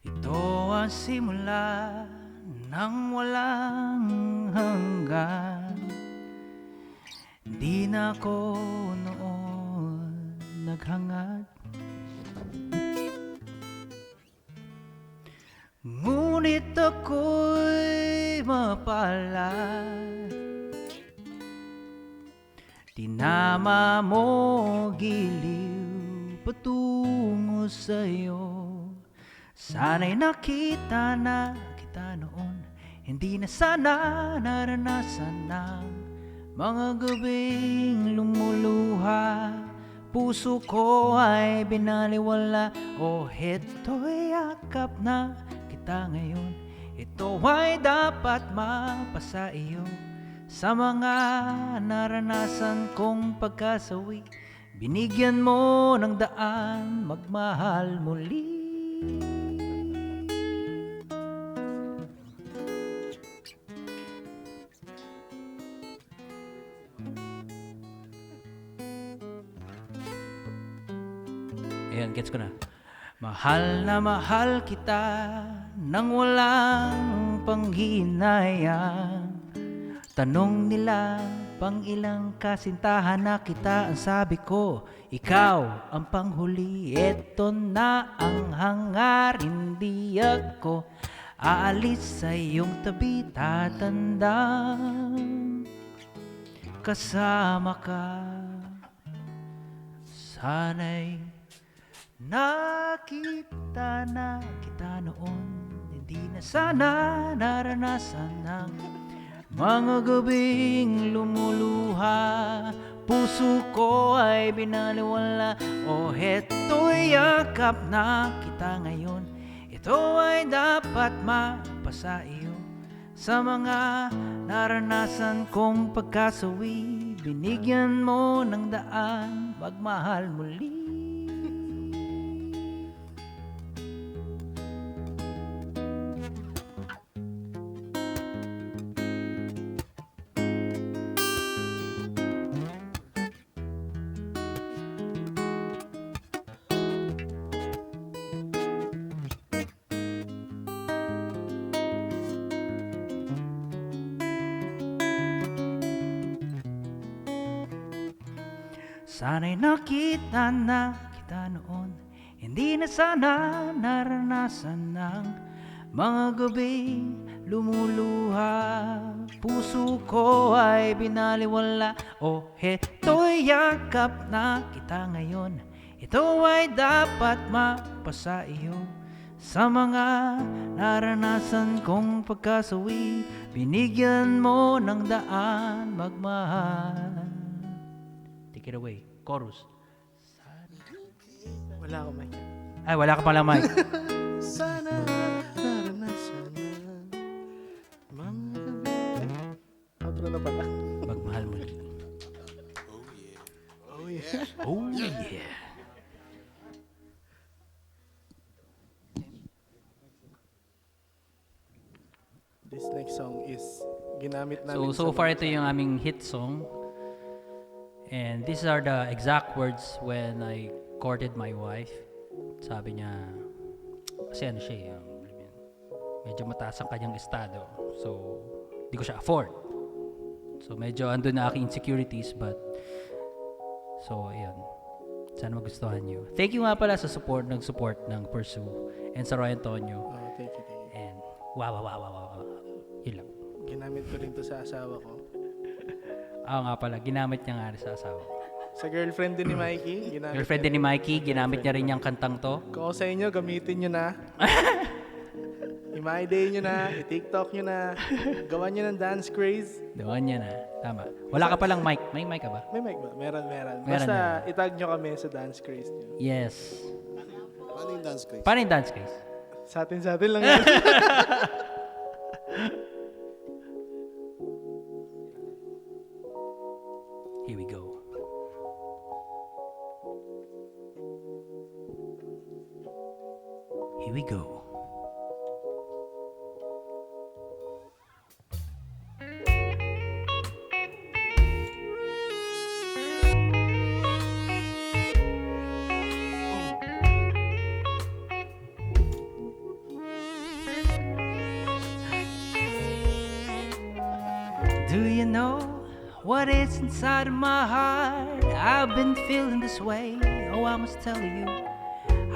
Ito ang simula ng walang hanggan. Di na ako noon naghangad. Ngunit ako'y mapalad. Tinama mo giliw patungo sa'yo. Sana'y nakita na kita noon. Hindi na sana naranasan ng mga gabing lumuluha. Puso ko ay binaliwala. Oh, ito'y yakap na kita ngayon. Ito ay dapat mapasa iyo. Sa mga naranasan kong pagkasawi, binigyan mo ng daan magmahal muli. Ayan, gets ko na. Mahal na mahal kita nang walang panghinayang. Tanong nila pang ilang kasintahan na kita. Ang sabi ko, ikaw ang panghuli. Eto na ang hangarin, di ako aalis sa iyong tabi. Tatandang kasama ka. Sana'y Nakita na kita noon, hindi na sana naranasan ng mga gabing lumuluha. Puso ko ay binaliwala. O heto'y yakap na kita ngayon. Ito ay dapat mapasa iyo. Sa mga naranasan kong pagkasawi, binigyan mo ng daan magmahal muli. Sana'y nakita na kita noon, hindi na sana naranasan ng mga gabing lumuluha. Puso ko ay binaliwala. O heto'y yakap na kita ngayon. Ito ay dapat mapasa iyo. Sa mga naranasan kong pagkasawi, binigyan mo ng daan magmahal. Take it away. Chorus. Wala akong mic. Ay, wala ka pala mic. Sana naranasan ng mga gabi. Outro na pala. Magmahal muli. Oh yeah. Oh yeah. This next song is ginamit namin So far ito yung aming hit song. And these are the exact words when I courted my wife. Sabi niya, kasi ano siya, medyo mataas ang kanyang estado. So, di ko siya afford. So, medyo andun na aking insecurities, but, so, ayun. Sana magustuhan nyo. Thank you nga pala sa support ng Pursue and sa Roy Antonio. Oh, thank you. And, wow. Yun lang. Ginamit ko rin to sa asawa ko. Nga pala, ginamit niya nga rin sa asawa ko. Sa girlfriend din ni Mikey. Girlfriend din ni Mikey, ginamit niya rin yung kantang to. Kung ako sa inyo, gamitin nyo na. I-My Day nyo na. I-TikTok nyo na. Gawan nyo ng dance craze. Doon niya na. Tama. Wala ka palang mic. May mic ka ba? May mic ba? Meron. Meron Basta itag nyo kami sa dance craze nyo. Yes. Paano yung dance craze? Paano yung dance craze? Sa atin lang yan. Here we go. Here we go. Do you know what is inside of my heart? I've been feeling this way. Oh, I must tell you,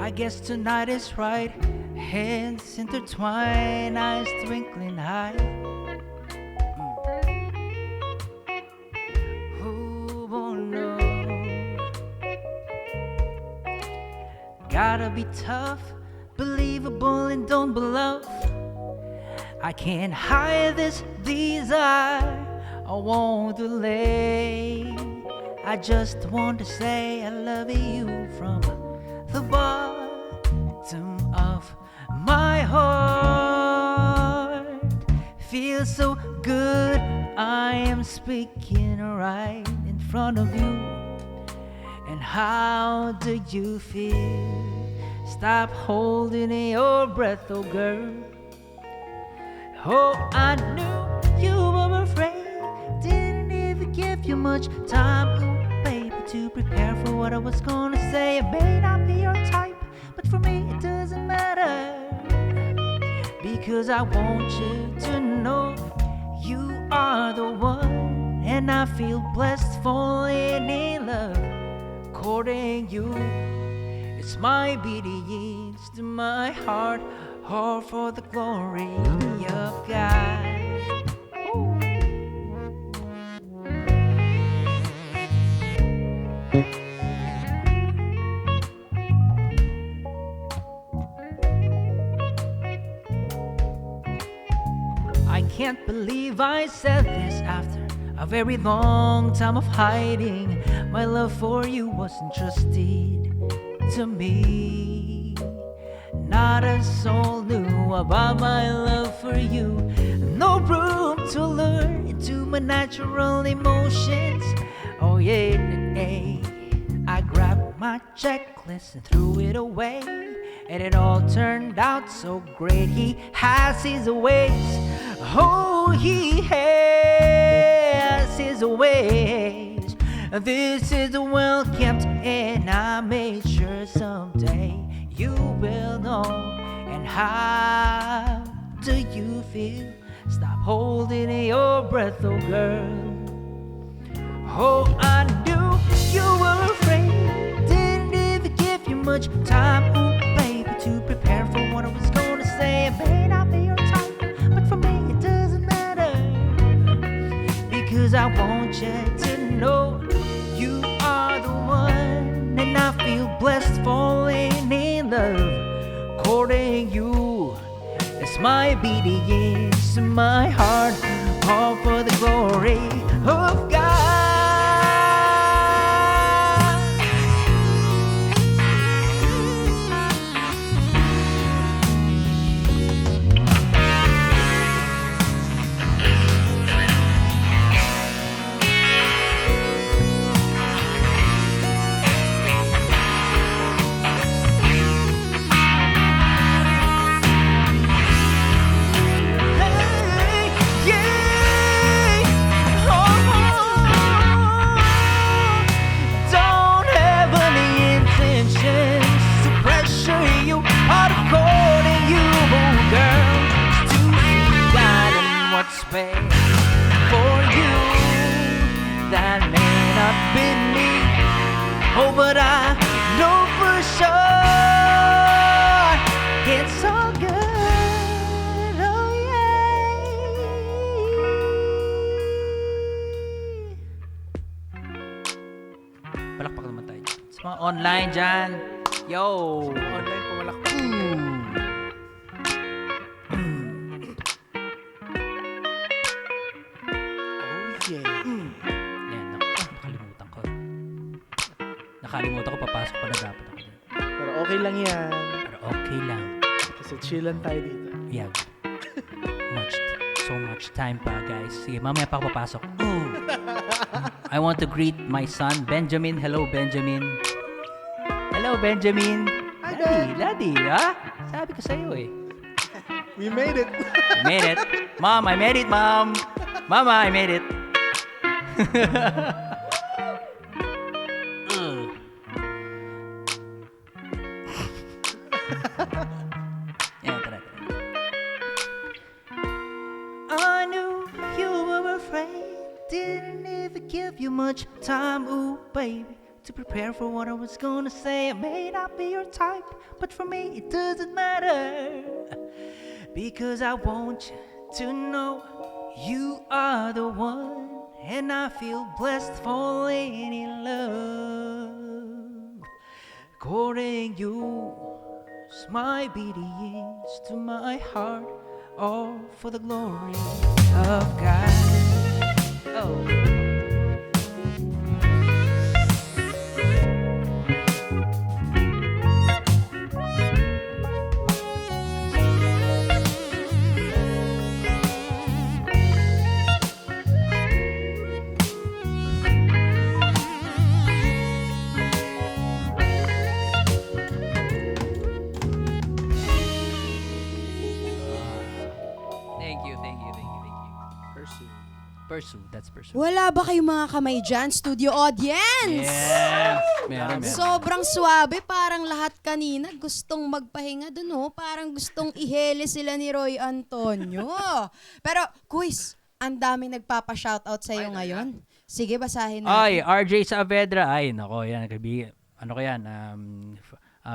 I guess tonight is right. Hands intertwined, eyes twinkling high. Oh no. Gotta be tough, believable, and don't bluff. I can't hide this desire. I won't delay. I just want to say I love you from the bottom of my heart. Feels so good. I am speaking right in front of you. And how do you feel? Stop holding your breath, oh girl. Oh, I knew you were afraid. Didn't even give you much time, oh, baby, to prepare for what I was gonna say. It may not be your type, but for me it doesn't matter. Because I want you to know you are the one. And I feel blessed falling in love, courting you. It's my obedience to my heart, all for the glory of God. I can't believe I said this after a very long time of hiding. My love for you was entrusted to me. Not a soul knew about my love for you. No room to lure into my natural emotions. Oh yeah, I grabbed my checklist and threw it away. And it all turned out so great. He has his ways. Oh, he has his ways. This is well kept, and I made sure someday you will know. And how do you feel? Stop holding your breath, oh girl. Oh, I knew you were afraid. Didn't even give you much time, oh baby, to prepare for what I was gonna say. It may not be your type, but for me it doesn't matter, because I want you to know you are the one, and I feel blessed falling in love, courting you. It's my obedience, my heart, all for the glory of God. For you, that may not be me. Oh, but I know for sure it's all good. Oh yeah. Palakpak naman tayo dyan. Sa mga online dyan. Yo. Online pumalakpak. Nakalimutan ko, papasok pa na dapat ako. Pero okay lang yan. Pero okay lang. Kasi chillan tayo dito. Yeah. So much time pa, guys. Sige, mamaya pa ako papasok. I want to greet my son, Benjamin. Hello, Benjamin. Hello, Benjamin. Daddy, ha? Sabi ko sa'yo eh. We made it. I made it. Mom, I made it, Mom. Mama, I made it. Yeah, tara. I knew you were afraid. Didn't even give you much time, ooh baby, to prepare for what I was gonna say. It may not be your type, but for me it doesn't matter, because I want you to know you are the one, and I feel blessed falling in love, courting you. It's my obedience to my heart, all for the glory of God. Oh. Pursue, that's pursue. Wala ba kayong mga kamay dyan, studio audience? Yes! Meron. Sobrang swabe, parang lahat kanina gustong magpahinga dun, oh. Parang gustong ihele sila ni Roy Antonio. Pero, quiz, ang daming nagpapa-shoutout sa'yo ngayon. Sige, basahin natin. Ay, RJ Saavedra. Ay, nako, yan. Ano ko yan?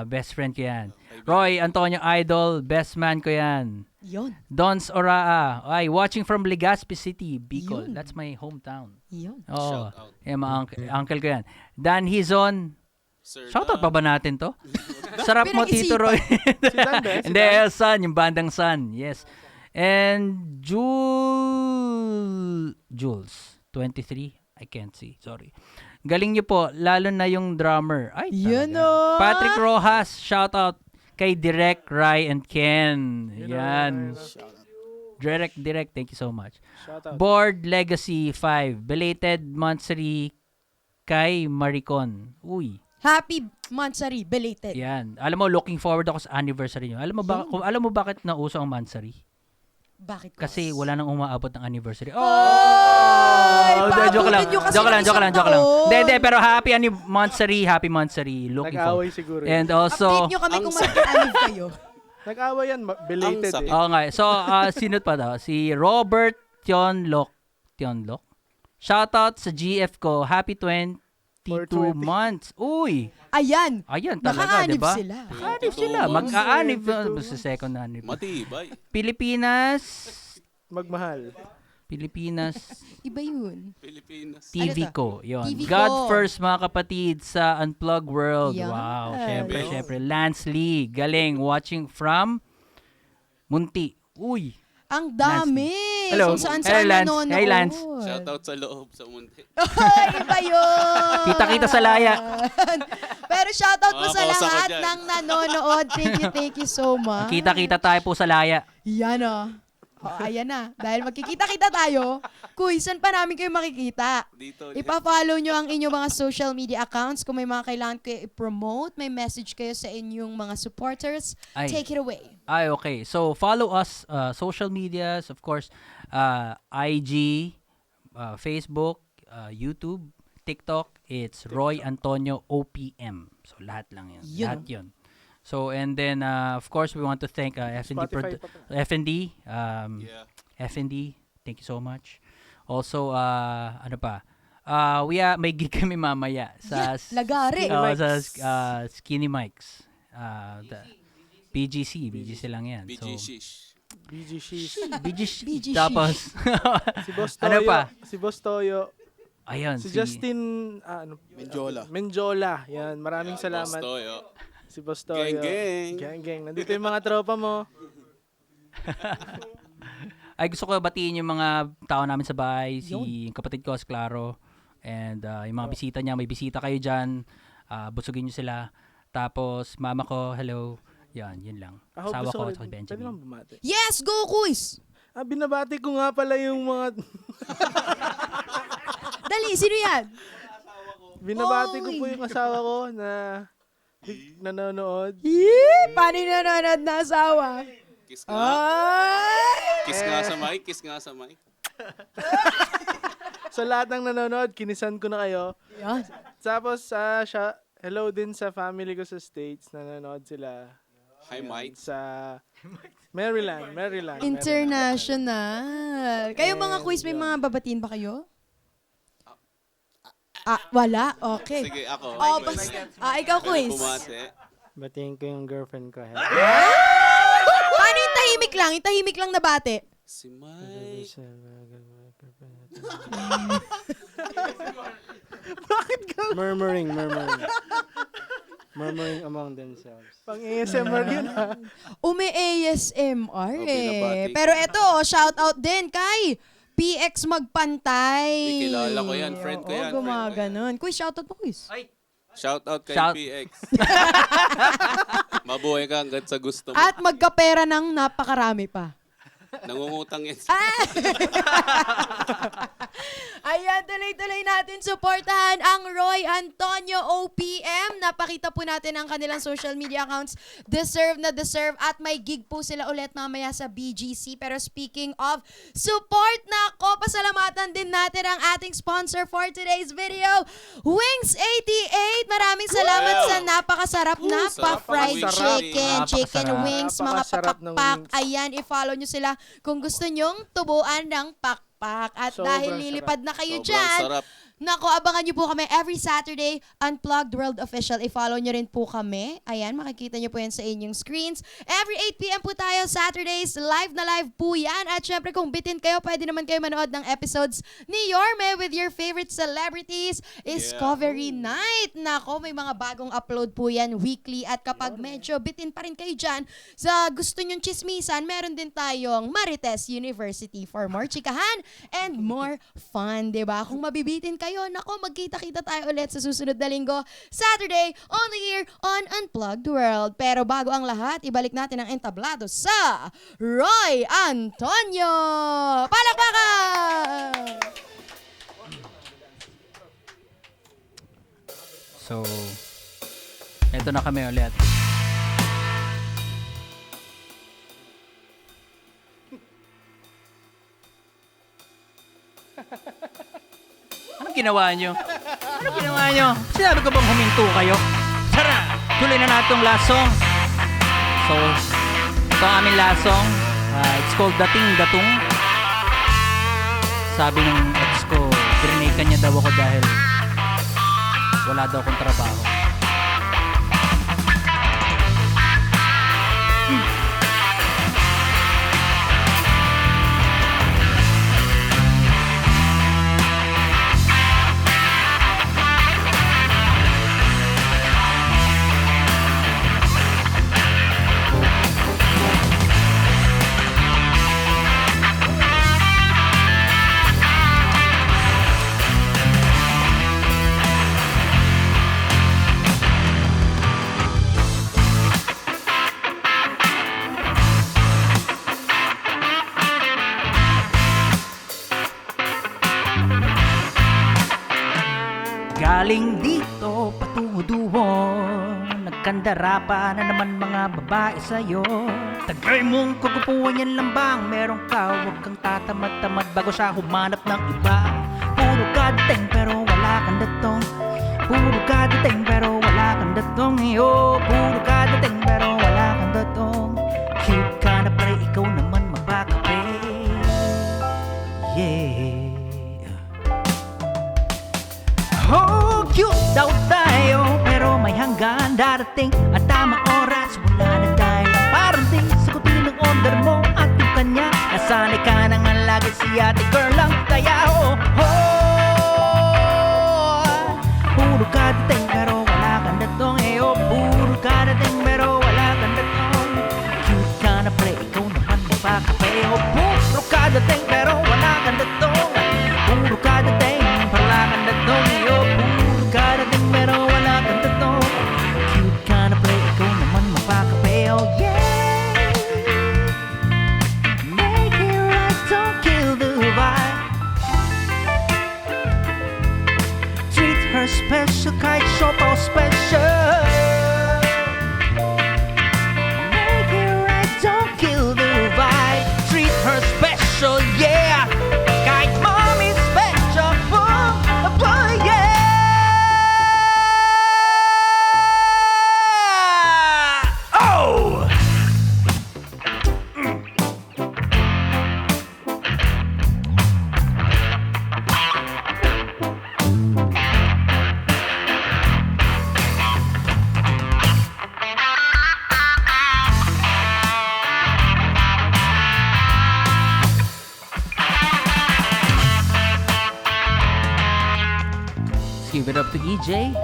Best friend ko yan. Roy Antonio Idol, best man ko yan. Yon. Dons Oraa. Ay, watching from Legazpi City, Bicol. Yun. That's my hometown. Yon. Oh, Shout out. yan, mga uncle ko yan. Dan Hizon. Sir, Shoutout pa ba natin to? Sarap mo, Tito Pinag-isipan. Roy. Si Dan ba? Si Hindi, Dan? Sun, yung bandang Sun. Yes. And Jules, 23. I can't see. Sorry. Galing niyo po, lalo na yung drummer. Ay, Yun talaga. o. Patrick Rojas, shout out kay Direk, Rai, and Ken. Yan. Direk, thank you so much. Shout out. Board Legacy 5, belated monthsary kay Maricon. Uy. Happy Mansari, belated. Yan. Alam mo, looking forward ako sa anniversary niyo. Alam mo bakit nauso ang monthsary? Bakit? Kasi wala nang umaabot ng anniversary. Ay, joke lang. paabutin nyo kasi Joke lang. ng isang Hindi, taon. pero happy monthsary. Looking forward. Nag-away siguro. And also, Update nyo kami Ang kung mag-anniv kayo. Nag-away yan, belated Ang eh. oo nga. So, sino pa daw? Si Robert Tionlock. Shoutout sa GF ko. Happy 22 420. months. Uy! Ayan. Ayan talaga, di Naka-anniv ba? sila. Naka-anniv sila. 22 months. Mag-aanib. 22 Sa second anniv. Matibay. Pilipinas. Magmahal. Iba yun. Pilipinas. TV Ano to? ko. Yun. TV God ko. first, mga kapatid, sa Unplug World. Yan. Wow. Bell. Syempre. Lance Lee. Galing. Watching from Munti. Uy. Ang dami. Hello. Kung saan Hello, Lance. nanonood. Hey, Lance. Shoutout sa loob sa munti. Ay, iba yun. Kita-kita sa laya. Pero shoutout po sa Makakausa ka lahat dyan. ng nanonood. Thank you so much. Kita-kita tayo po sa laya. Yan o. Ayan na. Dahil magkikita-kita tayo, kuy, saan pa namin kayo makikita? Dito. Ipa-follow nyo ang inyong mga social media accounts. Kung may mga kailangan kayo i-promote, may message kayo sa inyong mga supporters, Ay. take it away. Ay, okay. So, follow us, social medias, of course, IG, Facebook, YouTube, TikTok, it's Roy Antonio OPM. So, lahat lang yun. Yun. Lahat yun. So, and then, of course, we want to thank Spotify pa to. FND, Yeah. FND, thank you so much. Also, ano pa? May gig kami mamaya sa Lagari. sa Skinny Mics. BGC lang yan. BG So, Shish. BG Sheesh. BG tapos, Si Boss Ano Toyo. pa? Si Boss Toyo. ayun, Si Justin Menjola. Yan, maraming salamat. Toyo. Si Boss Toyo. Gang. Gang. Nandito yung mga tropa mo. Ay, gusto ko batiin yung mga tao namin sa bahay, si kapatid ko, si Claro, and yung mga bisita niya, may bisita kayo dyan, busugin nyo sila. Tapos, mama ko, hello. Yan, yun lang. Asawa ko, si Pwede Benjamin. lang bumati. Yes, go quiz! Binabati ko nga pala yung mga... Dali, sino yan? Binabati ko Oy. po yung asawa ko na nanonood. Paano yung nanonood na asawa? Kiss nga. Ay! Kiss nga sa mic. Kiss nga sa mic. Sa lahat ng nanonood, kinisan ko na kayo. Yan. Tapos, hello din sa family ko sa States. Nanonood sila. Hi, Mike. Sa Maryland. International. Kayo mga quiz, may mga babatiin ba kayo? Wala? Okay. Sige, ako. Ikaw quiz. Bumate. Batiin ko yung girlfriend ko. Paano yung tahimik lang? Yung tahimik lang na bate? Si Mike. Murmuring among themselves. Pang ASMR yun ha. Umi-ASMR binabati. Pero eto, shout out din kay PX Magpantay. Kilala ko yan. Friend ko yan. Gumaganon. Quiz, shout out po quiz. Shoutout kay Shout- PX. Mabuhay ka hanggang sa gusto mo. At magkapera ng napakarami pa. Nangungutang yan. Ayan, tuloy-tuloy natin suportahan ang Roy Antonio OPM. Napakita po natin ang kanilang social media accounts. Deserve na deserve. At may gig po sila ulit mamaya sa BGC. Pero speaking of support na ako, pasalamatan din natin ang ating sponsor for today's video, Wings 88. Maraming salamat sa napakasarap na sarap pa-fried ang wings. chicken. Chicken Napakasarap. wings, mga Napakasarap ng pakpak. wings. Ayan, i-follow nyo sila kung gusto nyong tubuan ng pakpak. At Sobrang dahil lilipad na kayo Sobrang dyan, sarap. Nako, abangan nyo po kami every Saturday, Unplugged World Official. I-follow nyo rin po kami. Ayan, makikita nyo po yan sa inyong screens. Every 8 p.m. po tayo, Saturdays. Live na live po yan. At syempre, kung bitin kayo, pwede naman kayo manood ng episodes ni Yorme with your favorite celebrities. Discovery Night. Nako, may mga bagong upload po yan weekly. At kapag medyo bitin pa rin kayo dyan, sa gusto nyong chismisan, meron din tayong Marites University for more chikahan and more fun, diba? Kung mabibitin kayo, nako, magkita-kita tayo ulit sa susunod na linggo, Saturday, only here on Unplugged World. Pero bago ang lahat, ibalik natin ang entablado sa Roy Antonio! Palakpakan! So, eto na kami ulit. Anong ginawa nyo? Anong ginawa nyo? Sinabi ko bang huminto kayo? Tara, tuloy na natin tong last song. So, ito ang aming last song. It's called Dating Datung. Sabi ng ex ko, grenade niya daw ako dahil wala daw akong trabaho. Galing dito patungo doon, nagkandara pa na naman mga babae sa'yo. Tagay mong kukupuan yan lang bang meron ka, huwag kang tatamad-tamad bago siya humanap ng iba. Puro ka dating pero wala kang datong, puro ka dating pero wala kang datong. Iyo, puro ka dating pero wala kang datong. Cute ka na pre, ikaw naman mapakape. Yeah. Oh, cute daw tayo, pero may hanggang darating at tamang oras, wala na tayo. Parang di sagutin ang order mo at yung kanya. Nasanay ka nang ang lagi si ate girl lang kaya puro ka dating pero wala kang datong. Puro ka dating pero wala kang datong. Cute ka na pre, ikaw naman mapakape. Puro ka dating pero wala kang datong. Puro ka dating pero wala kang datong. Puro ka dating pero wala kang datong. Cute ka na pre, ikaw naman mapakape. Oh yeah, make it right, don't kill the vibe. Treat her special, kahit siya pa special. Make it right, don't kill the vibe. Treat her special, yeah. Kahit mommy special, boy, yeah. Oh! Let's give it up to EJ.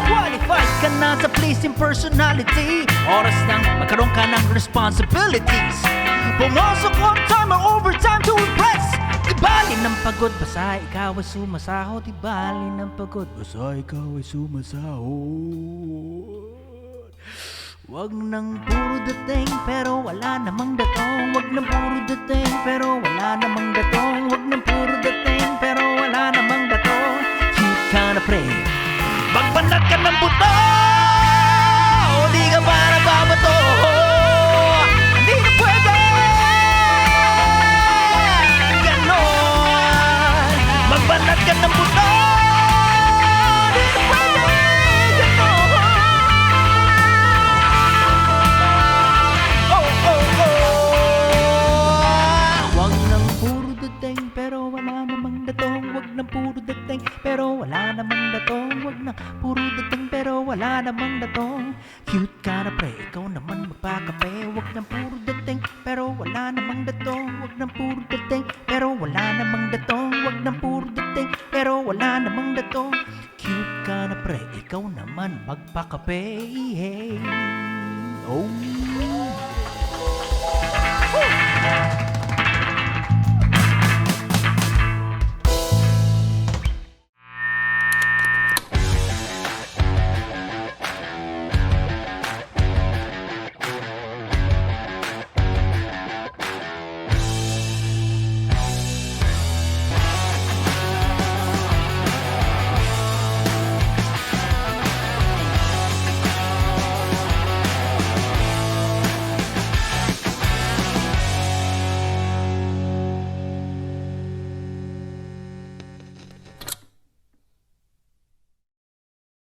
Qualified ka na sa pleasing personality. Oras nang magkaroon ka ng responsibilities. Pumasok on time or overtime to impress. Di bali ng pagod, basta ikaw ay sumasahod. Di bali ng pagod, basta ikaw ay sumasahod. Wag nang puro dating pero wala namang datong. Wag nang puro dating pero wala namang datong. Wag nang puro dating pero wala namang datong. Cute ka na pre, magbanat ka ng buto. Di ka para babato. Hindi na pwede ka ng buto. Wag nang puro dating pero wala namang datong. Wag nang puro dating pero wala namang datong. Wag nang puro dating pero wala namang datong. Cute ka na pre, ikaw naman magpakape. Wag nang puro dating pero wala namang datong. Wag nang puro dating pero wala namang datong. Wag nang puro dating pero wala namang datong. Cute ka na pre, ikaw naman magpakape. Hey. Oh.